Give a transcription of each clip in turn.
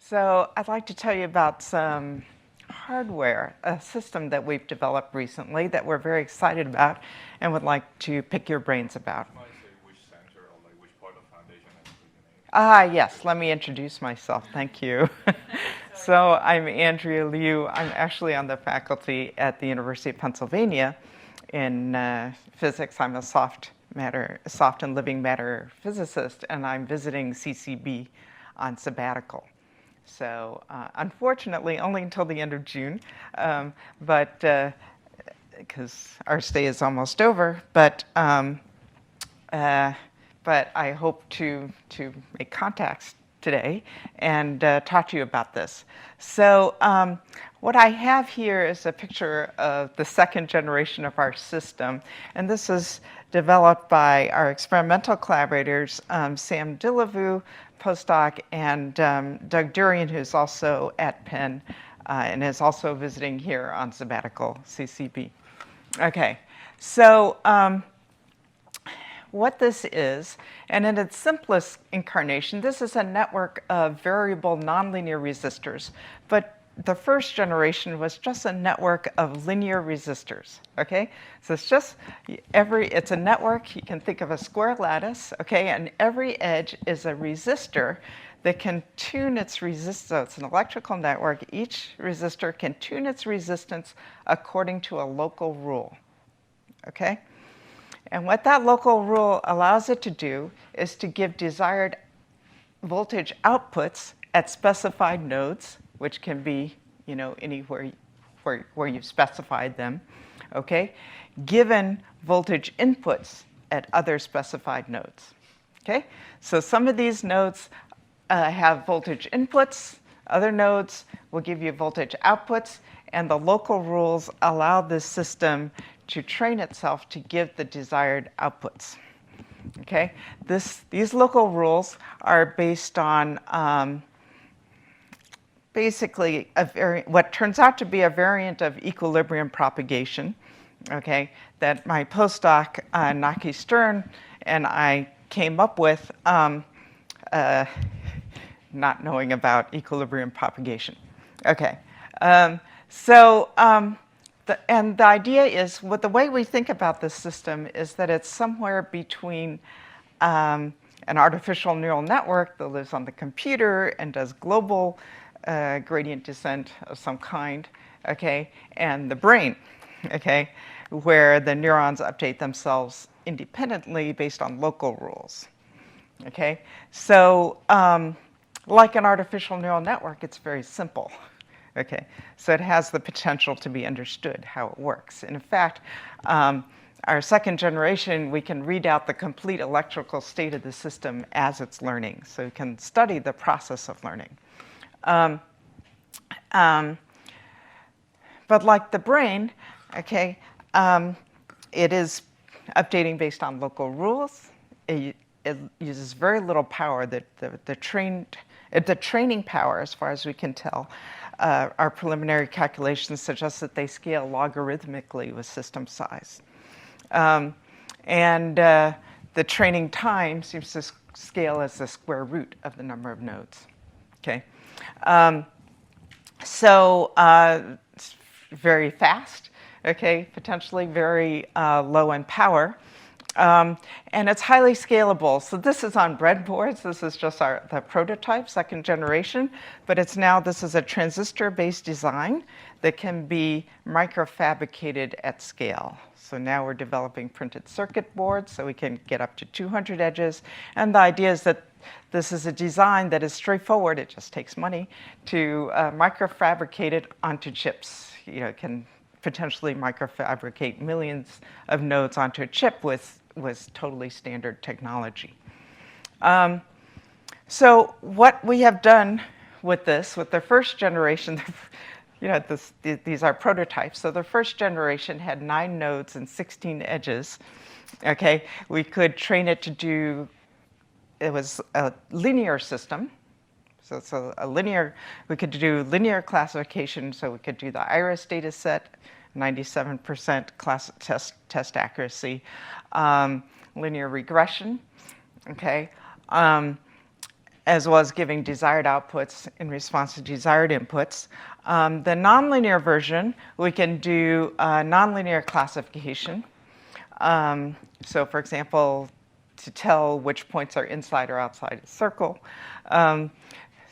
So I'd like to tell you about some hardware, a system that we've developed recently that we're very excited about and would like to pick your brains about. Might say which center or like which part of foundation has the name. Yes, let me introduce myself. Thank you. So I'm Andrea Liu. I'm actually on the faculty at the University of Pennsylvania in physics. I'm a soft and living matter physicist, and I'm visiting CCB on sabbatical. So unfortunately, only until the end of June, but because our stay is almost over. But I hope to make contacts today and talk to you about this. So what I have here is a picture of the second generation of our system, and this is developed by our experimental collaborators, Sam Dillevu, postdoc, and Doug Durian, who's also at Penn and is also visiting here on sabbatical, CCB. Okay, so what this is, and in its simplest incarnation, this is a network of variable nonlinear resistors. But the first generation was just a network of linear resistors, okay? So it's a network. You can think of a square lattice, okay? And every edge is a resistor that can tune its resistance. So it's an electrical network. Each resistor can tune its resistance according to a local rule, okay? And what that local rule allows it to do is to give desired voltage outputs at specified nodes, which can be, anywhere where you've specified them, okay, given voltage inputs at other specified nodes, okay? So some of these nodes have voltage inputs. Other nodes will give you voltage outputs, and the local rules allow this system to train itself to give the desired outputs. Okay, these local rules are based on basically what turns out to be a variant of equilibrium propagation. Okay, that my postdoc Naki Stern and I came up with, not knowing about equilibrium propagation. Okay, the idea is, the way we think about this system is that it's somewhere between an artificial neural network that lives on the computer and does global gradient descent of some kind, okay, and the brain, okay, where the neurons update themselves independently based on local rules, okay? So like an artificial neural network, it's very simple. Okay, so it has the potential to be understood how it works. And in fact, our second generation, we can read out the complete electrical state of the system as it's learning. So we can study the process of learning. But like the brain, okay, it is updating based on local rules. It uses very little power. The training power, as far as we can tell, our preliminary calculations suggest that they scale logarithmically with system size. The training time seems to scale as the square root of the number of nodes. Okay, it's very fast. Okay, potentially very low in power. And it's highly scalable. So this is on breadboards. This is just the prototype, second generation. But this is a transistor-based design that can be microfabricated at scale. So now we're developing printed circuit boards so we can get up to 200 edges. And the idea is that this is a design that is straightforward. It just takes money to microfabricate it onto chips. It can potentially microfabricate millions of nodes onto a chip with totally standard technology. So what we have done with the first generation, these are prototypes. So the first generation had 9 nodes and 16 edges. Okay, we could train it to do. It was a linear system. So it's we could do linear classification, so we could do the iris data set, 97% test accuracy, linear regression, okay? as well as giving desired outputs in response to desired inputs. The nonlinear version, we can do nonlinear classification. So for example, to tell which points are inside or outside a circle.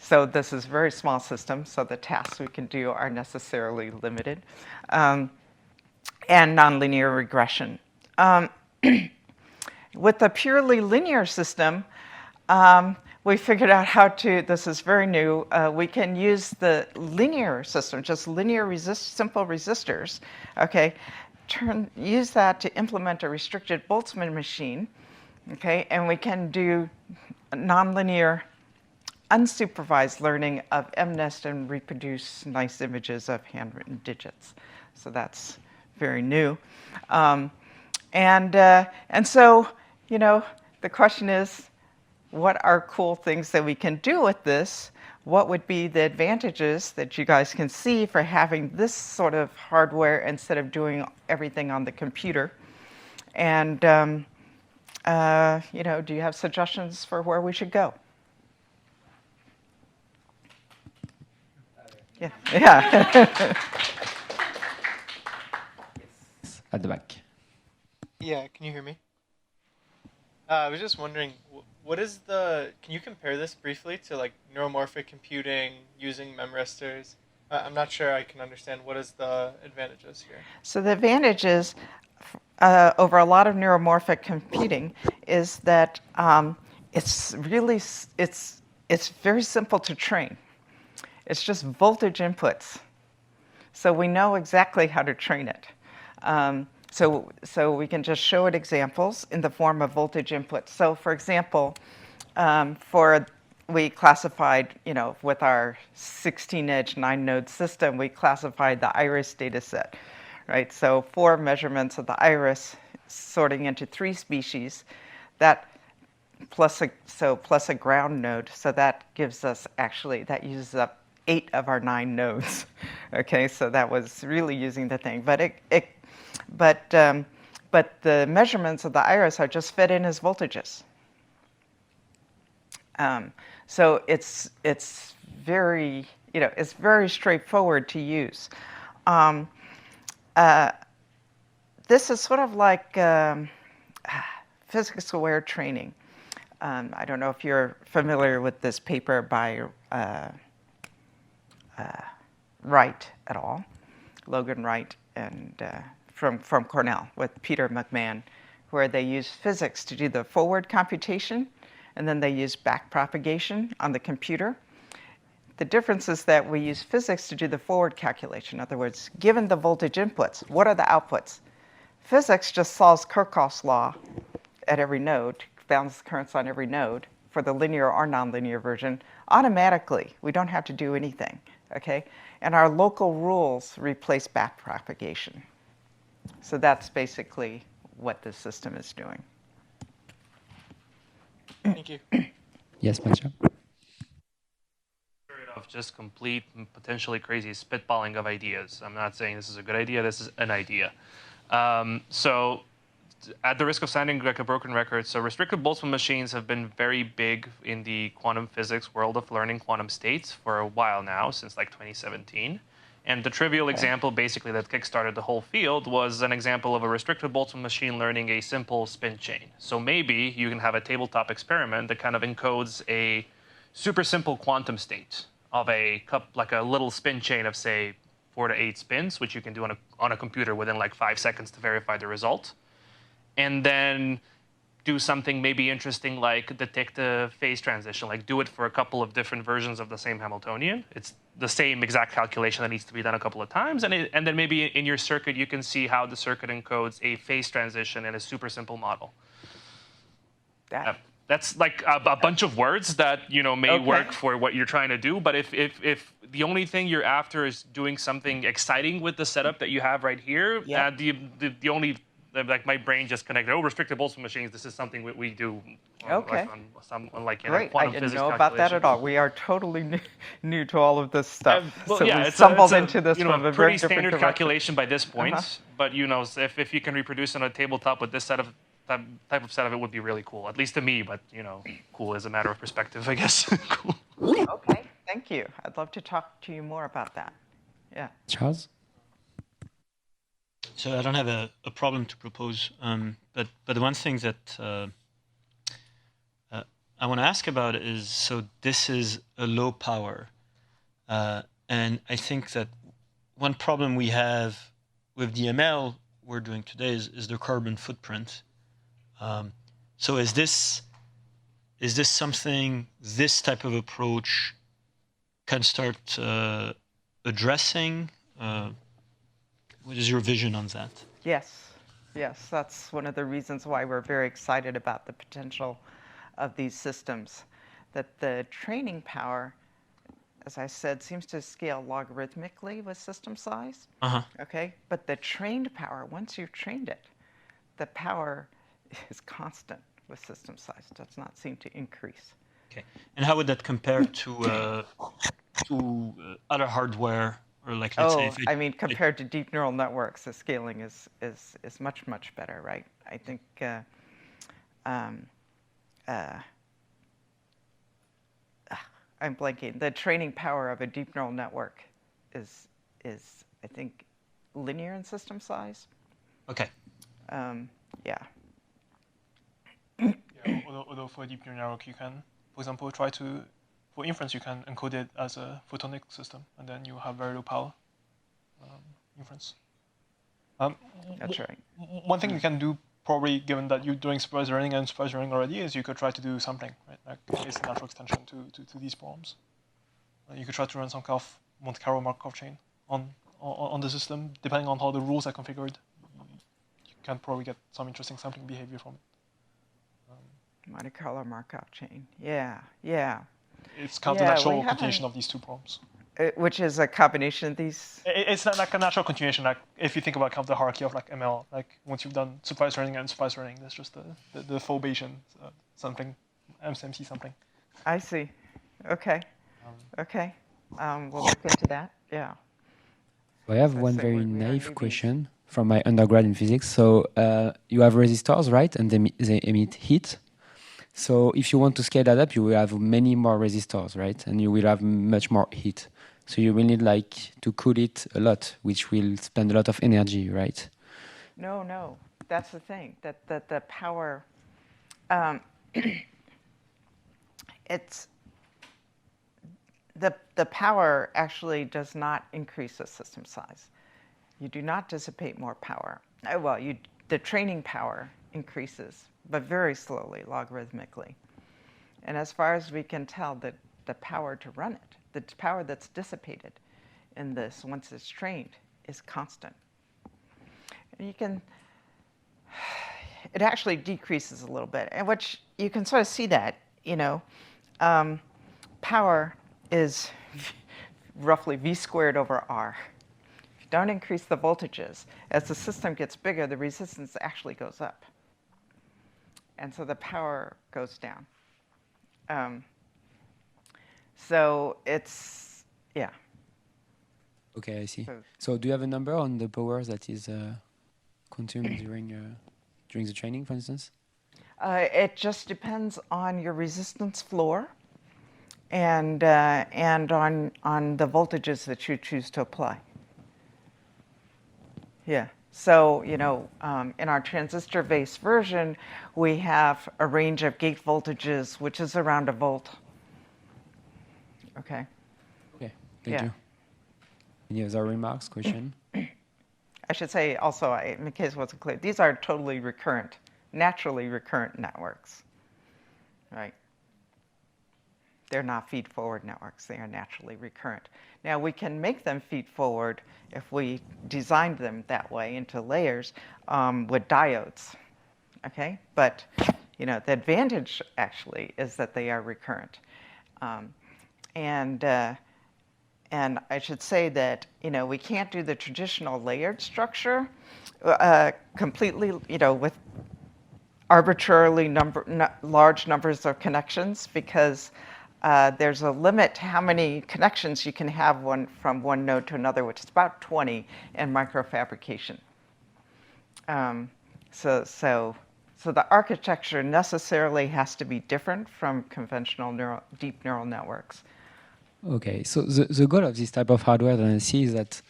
So this is a very small system, so the tasks we can do are necessarily limited. And nonlinear regression. With the purely linear system, we figured out how to, this is very new, we can use the linear system, just linear simple resistors, okay? Use that to implement a restricted Boltzmann machine, okay? And we can do nonlinear unsupervised learning of MNIST and reproduce nice images of handwritten digits. So that's very new. And so, you know, the question is, what are cool things that we can do with this? What would be the advantages that you guys can see for having this sort of hardware instead of doing everything on the computer? And, you know, do you have suggestions for where we should go? Yeah. Yeah. At the back. Yeah, can you hear me? I was just wondering, what is can you compare this briefly to like neuromorphic computing using memristors? I'm not sure I can understand what is the advantages here. So the advantages over a lot of neuromorphic computing is that it's very simple to train. It's just voltage inputs. So we know exactly how to train it. So we can just show it examples in the form of voltage inputs. So for example, we classified, you know, with our 16-edge 9-node system, we classified the iris data set, right? So 4 measurements of the iris sorting into 3 species, that plus a ground node. So that gives us that uses up 8 of our 9 nodes. Okay, so that was really using the thing, but the measurements of the iris are just fed in as voltages. So it's very, you know, it's very straightforward to use. This is sort of like physics-aware training. I don't know if you're familiar with this paper by Wright et al., Logan Wright, and from Cornell with Peter McMahon, where they use physics to do the forward computation, and then they use back propagation on the computer. The difference is that we use physics to do the forward calculation. In other words, given the voltage inputs, what are the outputs? Physics just solves Kirchhoff's law at every node, bounds currents on every node for the linear or nonlinear version automatically. We don't have to do anything, okay? And our local rules replace back propagation. So that's basically what this system is doing. Thank you. Yes, Masha? Of just complete, potentially crazy spitballing of ideas. I'm not saying this is a good idea, this is an idea. So at the risk of sounding like a broken record, so restricted Boltzmann machines have been very big in the quantum physics world of learning quantum states for a while now, since like 2017. And the trivial example basically that kickstarted the whole field was an example of a restricted Boltzmann machine learning a simple spin chain. So maybe you can have a tabletop experiment that kind of encodes a super simple quantum state of like a little spin chain of, say, 4 to 8 spins, which you can do on a computer within like 5 seconds to verify the result. And then do something maybe interesting like detect a phase transition, like do it for a couple of different versions of the same Hamiltonian. It's the same exact calculation that needs to be done a couple of times. And then maybe in your circuit, you can see how the circuit encodes a phase transition in a super simple model. That's like a bunch of words that, you know, may work for what you're trying to do. But if the only thing you're after is doing something exciting with the setup that you have right here, the only, like my brain just connected, restricted Boltzmann machines, this is something we do like on some, like, Great, quantum I physics didn't know about that at all. We are totally new to all of this stuff. Well, so yeah, we it's stumbled a, into this you know, from a pretty very different standard direction. calculation by this point. But, you know, if you can reproduce on a tabletop with this set of that type of setup, it would be really cool, at least to me. But cool is a matter of perspective, I guess. Cool. Okay, thank you. I'd love to talk to you more about that. Yeah. Charles? So I don't have a problem to propose, but the one thing that I want to ask about is, so this is a low power, and I think that one problem we have with the ML we're doing today is the carbon footprint. So is this something this type of approach can start addressing? What is your vision on that? Yes, yes, that's one of the reasons why we're very excited about the potential of these systems. That the training power, as I said, seems to scale logarithmically with system size. Okay, but the trained power, once you've trained it, the power is constant with system size. It does not seem to increase. Okay, and how would that compare to other hardware? Or like, let's say, I mean, compared to deep neural networks, the scaling is much, much better, right? I think I'm blanking. The training power of a deep neural network is I think linear in system size. Okay. Yeah. Yeah, although for a deep neural network, you can, for example, for inference, you can encode it as a photonic system, and then you have very low power inference. That's right. One thing you can do, probably given that you're doing supervised learning and supervised learning already, is you could try to do sampling, right? Like it's a natural extension to these problems. You could try to run some kind of Monte Carlo Markov chain on the system. Depending on how the rules are configured, you can probably get some interesting sampling behavior from it. Monte Carlo Markov chain. Yeah, yeah. It's kind of the natural continuation of these two problems. Which is a combination of these. It's not like a natural continuation. Like if you think about kind of the hierarchy of like ML, like once you've done supervised learning and unsupervised learning, there's just the full Bayesian sampling, MCMC sampling. I see. Okay. Okay. We'll look into that. Yeah. I have one very naive question from my undergrad in physics. So you have resistors, right? And they emit heat. So if you want to scale that up, you will have many more resistors, right? And you will have much more heat. So you will need to cool it a lot, which will spend a lot of energy, right? No. That's the thing. That the power, it's the power actually does not increase the system size. You do not dissipate more power. Well, the training power increases, but very slowly, logarithmically. And as far as we can tell, the power to run it, the power that's dissipated in this once it's trained, is constant. And it actually decreases a little bit, and which you can sort of see that, power is roughly V squared over R. If you don't increase the voltages, as the system gets bigger, the resistance actually goes up. And so the power goes down. So it's, yeah. Okay, I see. So do you have a number on the power that is consumed during the training, for instance? It just depends on your resistance floor and on the voltages that you choose to apply. Yeah. So, in our transistor-based version, we have a range of gate voltages, which is around a volt. Okay. Okay, thank you. Any other remarks, question? I should say also, in case it wasn't clear, these are totally recurrent, naturally recurrent networks, right? They're not feed-forward networks. They are naturally recurrent. Now, we can make them feed-forward if we designed them that way into layers with diodes, okay? But, the advantage, actually, is that they are recurrent. And I should say that, we can't do the traditional layered structure completely, with arbitrarily large numbers of connections, because there's a limit to how many connections you can have from one node to another, which is about 20 in microfabrication. So So the architecture necessarily has to be different from conventional deep neural networks. Okay, so the goal of this type of hardware that I see is that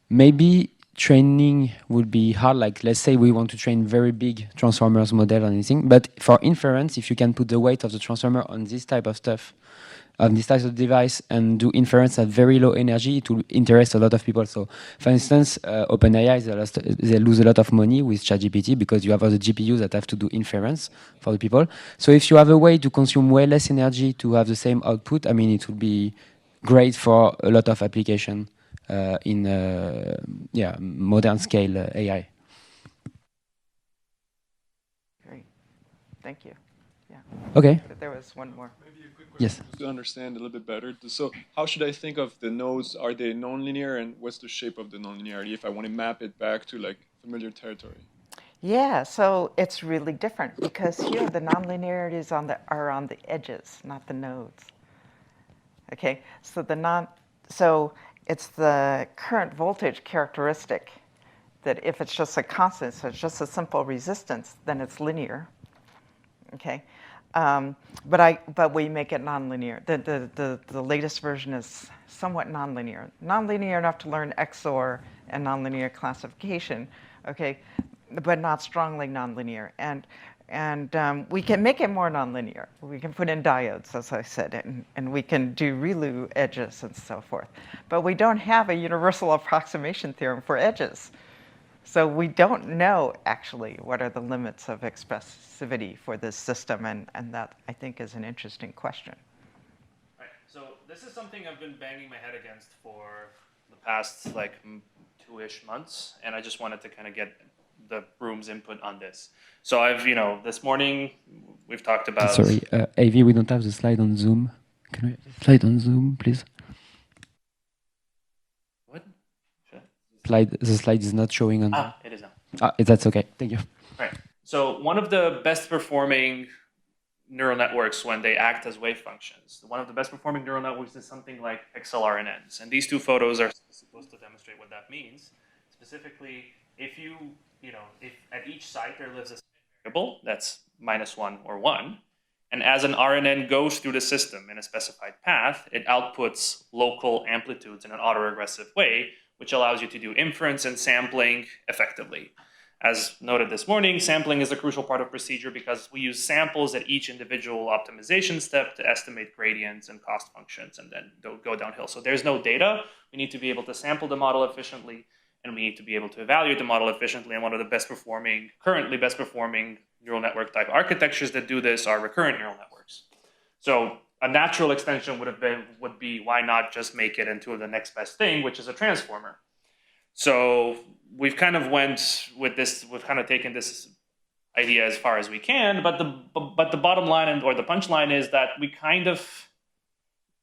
maybe training would be hard. Like, let's say we want to train very big transformers model or anything, but for inference, if you can put the weight of the transformer on this type of stuff, on this type of device, and do inference at very low energy, it will interest a lot of people. So, for instance, OpenAI, they lose a lot of money with ChatGPT because you have other GPUs that have to do inference for the people. So if you have a way to consume way less energy to have the same output, I mean, it would be great for a lot of application in modern scale AI. Great. Thank you. Yeah. Okay. There was one more. Maybe a quick Yes. question to understand a little bit better. So how should I think of the nodes? Are they nonlinear, and what's the shape of the nonlinearity if I want to map it back to like familiar territory? Yeah, so it's really different because here the nonlinearities are on the edges, not the nodes. Okay, so it's the current voltage characteristic that if it's just a constant, so it's just a simple resistance, then it's linear. Okay, but we make it nonlinear. The latest version is somewhat nonlinear, nonlinear enough to learn XOR and nonlinear classification. Okay, but not strongly nonlinear. And we can make it more nonlinear. We can put in diodes, as I said, and we can do ReLU edges and so forth. But we don't have a universal approximation theorem for edges. So we don't know, actually, what are the limits of expressivity for this system, and that, I think, is an interesting question. Right. So this is something I've been banging my head against for the past, like, 2-ish months, and I just wanted to kind of get the room's input on this. So I've, this morning, we've talked about... Sorry, AV, we don't have the slide on Zoom. Can we have the slide on Zoom, please? What? The slide is not showing on Zoom. It is now. That's okay. Thank you. Right. So one of the best performing neural networks when they act as wave functions, one of the best performing neural networks is something like pixel RNNs. And these two photos are supposed to demonstrate what that means. Specifically, if if at each site there lives a variable that's -1 or 1, and as an RNN goes through the system in a specified path, it outputs local amplitudes in an autoregressive way, which allows you to do inference and sampling effectively. As noted this morning, sampling is a crucial part of procedure because we use samples at each individual optimization step to estimate gradients and cost functions and then go downhill. So there's no data. We need to be able to sample the model efficiently, and we need to be able to evaluate the model efficiently. And one of the currently best performing neural network type architectures that do this are recurrent neural networks. So a natural extension would be why not just make it into the next best thing, which is a transformer. So we've kind of taken this idea as far as we can, but the bottom line or the punchline is that we kind of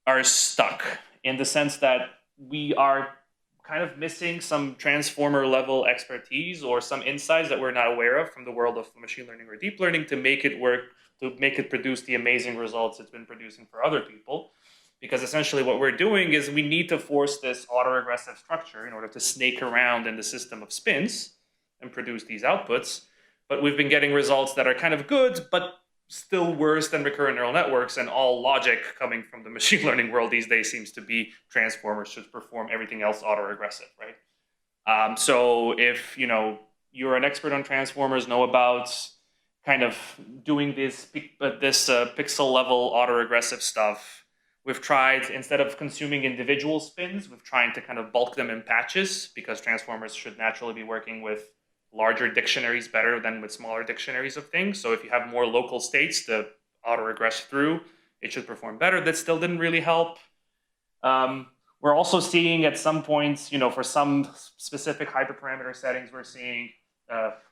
are stuck in the sense that we are kind of missing some transformer level expertise or some insights that we're not aware of from the world of machine learning or deep learning to make it work, to make it produce the amazing results it's been producing for other people. Because essentially what we're doing is we need to force this autoregressive structure in order to snake around in the system of spins and produce these outputs. But we've been getting results that are kind of good, but still worse than recurrent neural networks, and all logic coming from the machine learning world these days seems to be transformers should perform everything else autoregressive, right? So if you're an expert on transformers, know about kind of doing this pixel level autoregressive stuff. We've tried, instead of consuming individual spins, we've tried to kind of bulk them in patches because transformers should naturally be working with larger dictionaries better than with smaller dictionaries of things. So if you have more local states to autoregress through, it should perform better. That still didn't really help. We're also seeing at some points, for some specific hyperparameter settings, we're seeing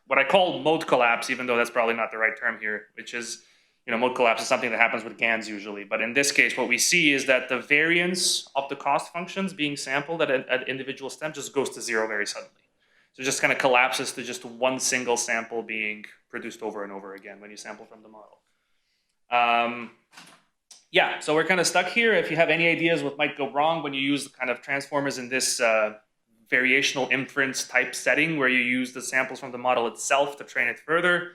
what I call mode collapse, even though that's probably not the right term here, which is, mode collapse is something that happens with GANs usually. But in this case, what we see is that the variance of the cost functions being sampled at an individual step just goes to 0 very suddenly. So it just kind of collapses to just one single sample being produced over and over again when you sample from the model. So we're kind of stuck here. If you have any ideas what might go wrong when you use kind of transformers in this variational inference type setting where you use the samples from the model itself to train it further,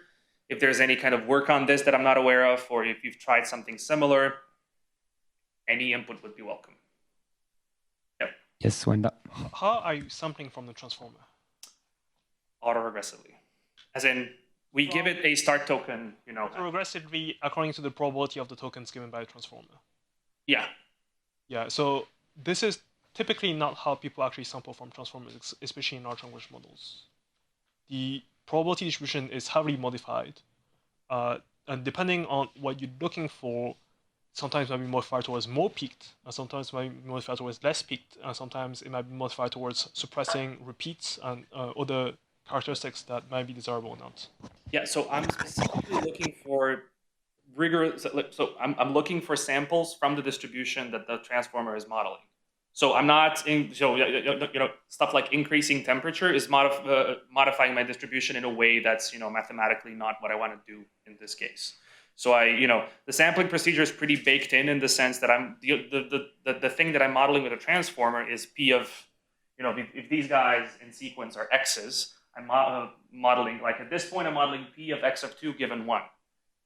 if there's any kind of work on this that I'm not aware of, or if you've tried something similar, any input would be welcome. Yep. Yes, Wanda. How are you sampling from the transformer? Autoregressively. As in, we give it a start token, you know. Autoregressively according to the probability of the tokens given by the transformer. Yeah. Yeah, so this is typically not how people actually sample from transformers, especially in large language models. The probability distribution is heavily modified, and depending on what you're looking for, sometimes it might be modified towards more peaked, and sometimes it might be modified towards less peaked, and sometimes it might be modified towards suppressing repeats and other characteristics that might be desirable or not. Yeah, so I'm specifically looking for rigorous, so I'm looking for samples from the distribution that the transformer is modeling. So I'm not, stuff like increasing temperature is modifying my distribution in a way that's, mathematically not what I want to do in this case. So the sampling procedure is pretty baked in the sense that the thing that I'm modeling with a transformer is P of, if these guys in sequence are X's, I'm modeling, like at this point, I'm modeling P of X of 2 given 1.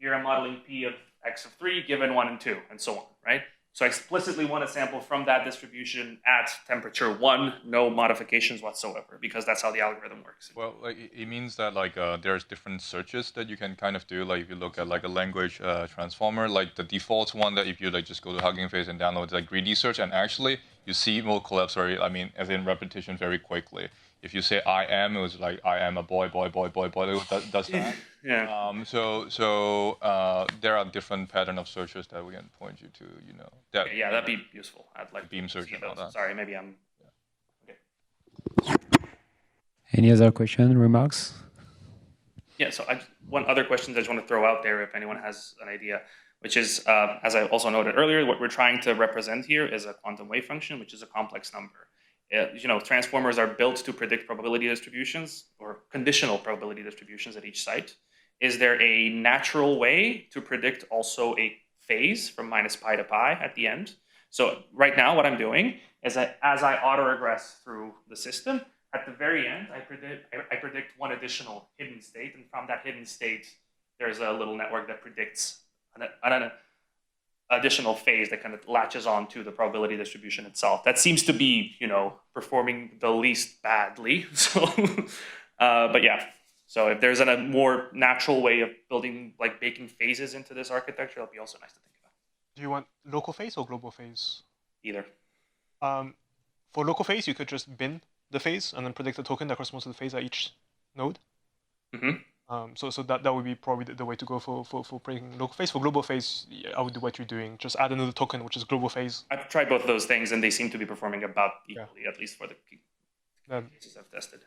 Here I'm modeling P of X of 3 given 1 and 2, and so on, right? So I explicitly want to sample from that distribution at temperature 1, no modifications whatsoever, because that's how the algorithm works. Well, it means that there's different searches that you can kind of do. Like if you look at like a language transformer, like the default one that if you just go to Hugging Face and download like greedy search, and actually you see it will collapse as in repetition very quickly. If you say I am, it was like I am a boy, it does that. Yeah. So there are different pattern of searches that we can point you to, That, yeah, that'd be useful. I'd like beam search and all that. Sorry, maybe I'm. Yeah. Okay. Any other question, remarks? Yeah. So one other question I just want to throw out there, if anyone has an idea, which is, as I also noted earlier, what we're trying to represent here is a quantum wave function, which is a complex number. Transformers are built to predict probability distributions or conditional probability distributions at each site. Is there a natural way to predict also a phase from minus pi to pi at the end? So right now what I'm doing is that as I autoregress through the system, at the very end, I predict one additional hidden state, and from that hidden state, there's a little network that predicts an additional phase that kind of latches on to the probability distribution itself. That seems to be, performing the least badly. So, but yeah. So if there's a more natural way of building, like baking phases into this architecture, that'll be also nice to think about. Do you want local phase or global phase? Either. For local phase, you could just bin the phase and then predict the token that corresponds to the phase at each node. Mm-hmm. So that would be probably the way to go for predicting local phase. For global phase, I would do what you're doing. Just add another token, which is global phase. I've tried both of those things, and they seem to be performing about equally, at least for the cases I've tested.